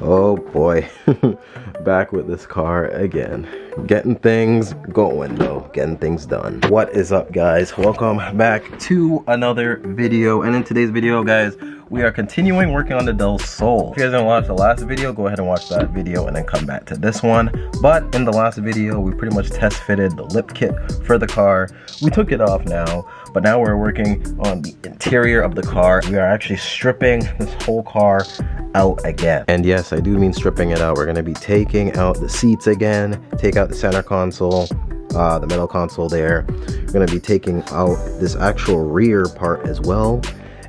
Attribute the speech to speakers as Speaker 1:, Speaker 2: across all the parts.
Speaker 1: Oh boy, back with this car again. Getting things going though, getting things done. What is up guys? Welcome back to another video. And in today's video guys, we are continuing working on the Del Sol. If you guys didn't watch the last video, go ahead and watch that video and then come back to this one. But in the last video, we pretty much test fitted the lip kit for the car. We took it off now, but now we're working on the interior of the car. We are actually stripping this whole car out again. And yes, I do mean stripping it out. We're gonna be taking out the seats again, take out the center console, the middle console there. We're gonna be taking out this actual rear part as well.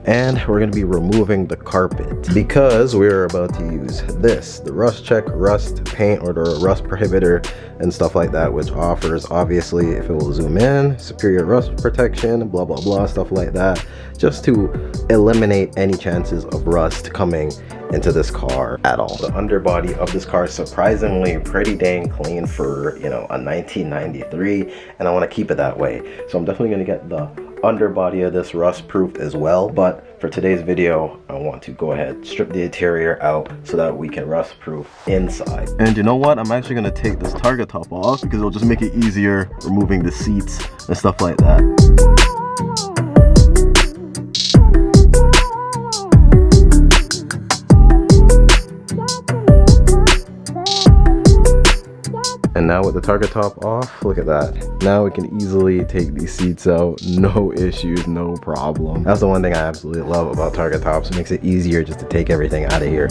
Speaker 1: And we're going to be removing the carpet because we're about to use this, the rust check rust paint, or the rust prohibitor and stuff like that, which offers, obviously, if it will zoom in, superior rust protection, blah blah blah, stuff like that, just to eliminate any chances of rust coming into this car at all. The underbody of this car is surprisingly pretty dang clean for, you know, a 1993, and I want to keep it that way. So I'm definitely going to get the underbody of this rust proofed as well, but for today's video I want to go ahead, strip the interior out so that we can rust proof inside. And you know what, I'm actually going to take this target top off because it'll just make it easier removing the seats and stuff like that. And now with the target top off, look at that. Now we can easily take these seats out, no issues, no problem. That's the one thing I absolutely love about target tops. It makes it easier just to take everything out of here.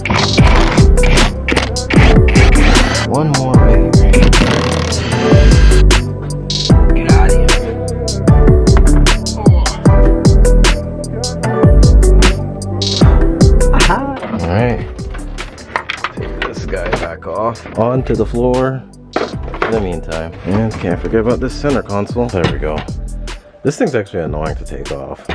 Speaker 1: One more right here. Get out of here. Aha. All right. Take this guy back off. Onto the floor. In the meantime, and can't forget about this center console. There we go. This thing's actually annoying to take off.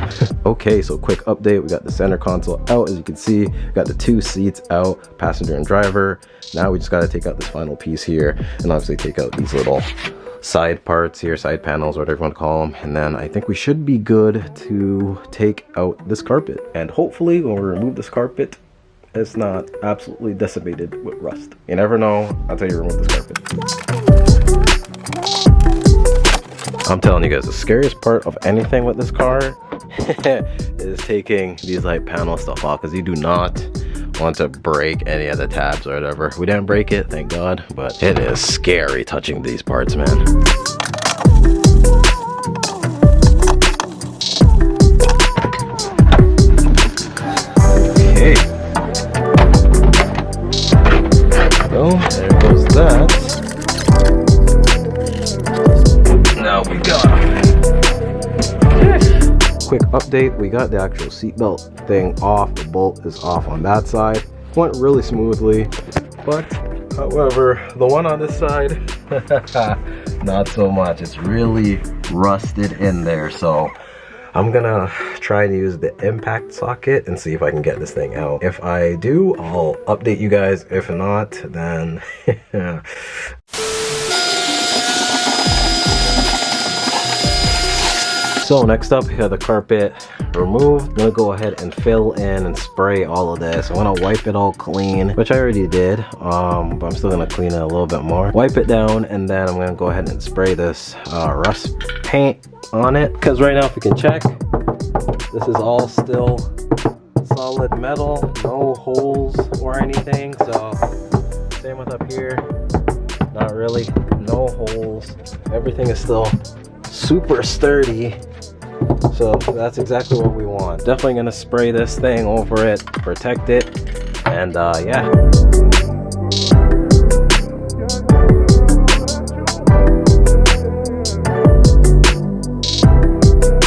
Speaker 1: Okay, so quick update. We got the center console out, as you can see. We got the two seats out, passenger and driver. Now we just got to take out this final piece here, and obviously take out these little side parts here, side panels, whatever you want to call them. And then I think we should be good to take out this carpet. And hopefully when we remove this carpet, it's not absolutely decimated with rust. You never know until you remove this carpet. I'm telling you guys, the scariest part of anything with this car is taking these like panel stuff off, because you do not want to break any of the tabs or whatever. We didn't break it, thank God, but it is scary touching these parts, man. Okay. So there goes that. Now we got quick update. We got the actual seatbelt thing off. The bolt is off on that side. Went really smoothly, but however, the one on this side, not so much. It's really rusted in there. So I'm gonna try and use the impact socket and see if I can get this thing out. If I do, I'll update you guys. If not, then So next up, we have the carpet removed. I'm gonna go ahead and fill in and spray all of this. I wanna wipe it all clean, which I already did, but I'm still gonna clean it a little bit more. Wipe it down, and then I'm gonna go ahead and spray this rust paint on it. Because right now, if we can check, this is all still solid metal, no holes or anything. So same with up here, not really, no holes. Everything is still super sturdy. So that's exactly what we want. Definitely gonna spray this thing over it, protect it, and yeah.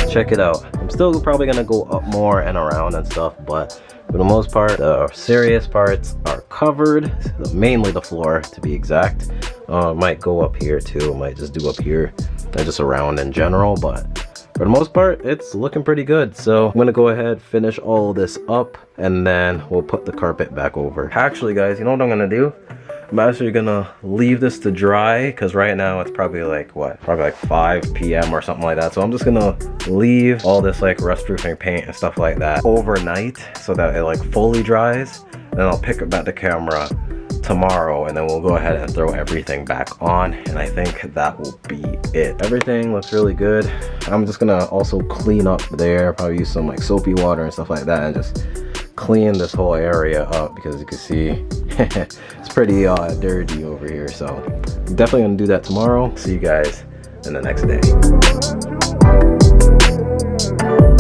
Speaker 1: Check it out. I'm still probably gonna go up more and around and stuff, but for the most part, the serious parts are covered, mainly the floor to be exact. Might go up here too, might just do up here and just around in general, but for the most part, it's looking pretty good. So I'm gonna go ahead, finish all this up, and then we'll put the carpet back over. Actually guys, you know what I'm gonna do? I'm actually gonna leave this to dry, because right now it's probably like what, probably like 5 p.m. or something like that. So I'm just gonna leave all this like rust proofing paint and stuff like that overnight so that it like fully dries, and then I'll pick up the camera tomorrow, and then we'll go ahead and throw everything back on, and I think that will be it. Everything looks really good. I'm just gonna also clean up there, probably use some like soapy water and stuff like that, and just clean this whole area up, because as you can see it's pretty dirty over here. So definitely gonna do that tomorrow. See you guys in the next day.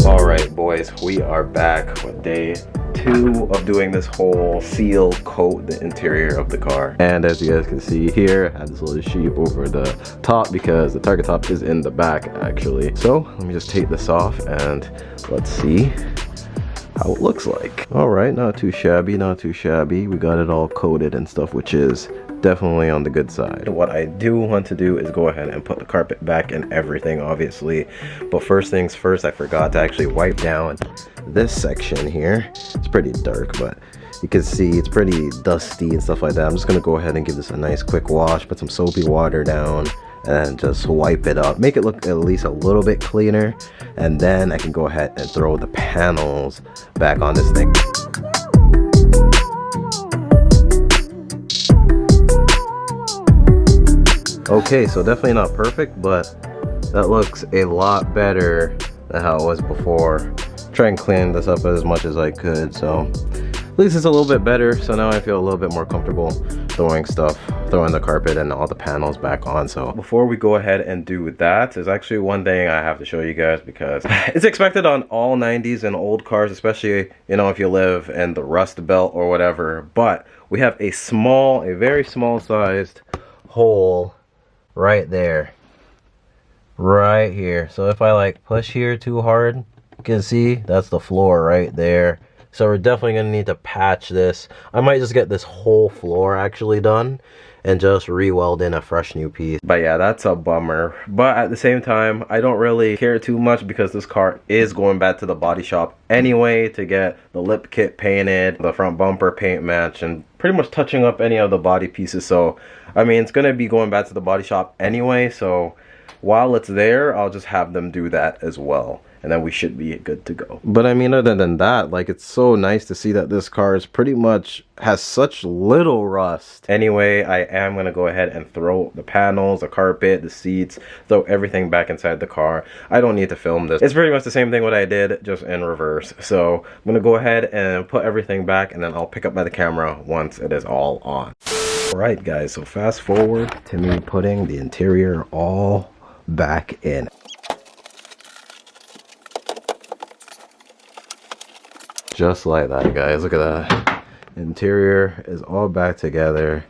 Speaker 1: All right, boys, we are back with day 2 of doing this whole seal coat the interior of the car. And as you guys can see here, I have this little sheet over the top because the target top is in the back actually. So let me just take this off and let's see how it looks like. All right, not too shabby, not too shabby. We got it all coated and stuff, which is definitely on the good side. What I do want to do is go ahead and put the carpet back and everything, obviously. But first things first, I forgot to actually wipe down this section here. It's pretty dark, but you can see it's pretty dusty and stuff like that. I'm just gonna go ahead and give this a nice quick wash, put some soapy water down, and just wipe it up, make it look at least a little bit cleaner, and then I can go ahead and throw the panels back on this thing. Okay, so definitely not perfect, but that looks a lot better than how it was before. Try and clean this up as much as I could, so at least it's a little bit better. So now I feel a little bit more comfortable throwing the carpet and all the panels back on. So before we go ahead and do that, there's actually one thing I have to show you guys, because it's expected on all 90s and old cars, especially, you know, if you live in the Rust Belt or whatever. But we have a very small sized hole right there, right here. So if I like push here too hard, you can see that's the floor right there. So we're definitely gonna need to patch this. I might just get this whole floor actually done and just re-weld in a fresh new piece. But yeah, that's a bummer. But at the same time, I don't really care too much, because this car is going back to the body shop anyway to get the lip kit painted, the front bumper paint match, and pretty much touching up any of the body pieces. So I mean, it's gonna be going back to the body shop anyway, so while it's there, I'll just have them do that as well, and then we should be good to go. But I mean, other than that, like, it's so nice to see that this car is pretty much has such little rust. Anyway, I am gonna go ahead and throw the panels, the carpet, the seats, throw everything back inside the car. I don't need to film this. It's pretty much the same thing what I did, just in reverse. So I'm gonna go ahead and put everything back, and then I'll pick up by the camera once it is all on. Alright guys, so fast forward to me putting the interior all back in. Just like that, guys. Look at that. Interior is all back together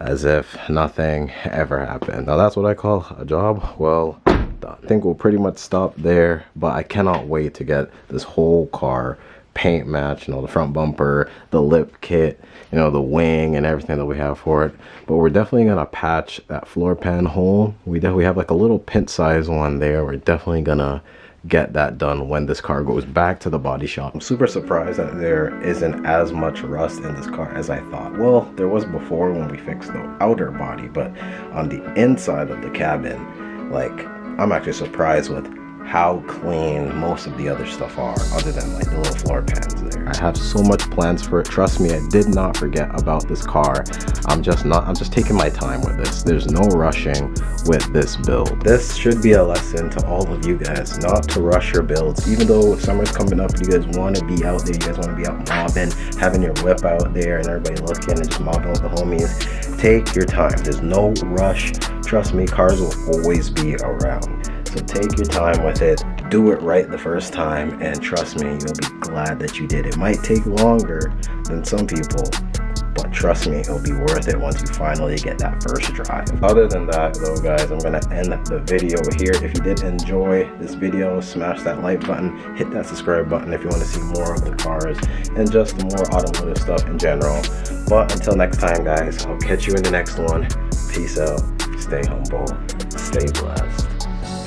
Speaker 1: as if nothing ever happened. Now that's what I call a job well done. I think we'll pretty much stop there, but I cannot wait to get this whole car paint match, you know, the front bumper, the lip kit, you know, the wing and everything that we have for it. But we're definitely gonna patch that floor pan hole. We have like a little pint size one there. We're definitely gonna get that done when this car goes back to the body shop. I'm super surprised that there isn't as much rust in this car as I thought. Well, there was before when we fixed the outer body, but on the inside of the cabin, like, I'm actually surprised with how clean most of the other stuff are, other than like the little floor pans there. I have so much plans for it. Trust me, I did not forget about this car. I'm just taking my time with this. There's no rushing with this build. This should be a lesson to all of you guys, not to rush your builds. Even though summer's coming up, you guys want to be out there, you guys want to be out mobbing, having your whip out there and everybody looking and just mobbing with the homies. Take your time. There's no rush. Trust me, cars will always be around. So take your time with it, do it right the first time, and trust me, you'll be glad that you did. It might take longer than some people, but trust me, it'll be worth it once you finally get that first drive. Other than that though, guys, I'm gonna end the video here. If you did enjoy this video, smash that like button, hit that subscribe button if you want to see more of the cars and just more automotive stuff in general. But until next time, guys, I'll catch you in the next one. Peace out, stay humble, stay blessed.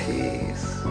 Speaker 1: Peace.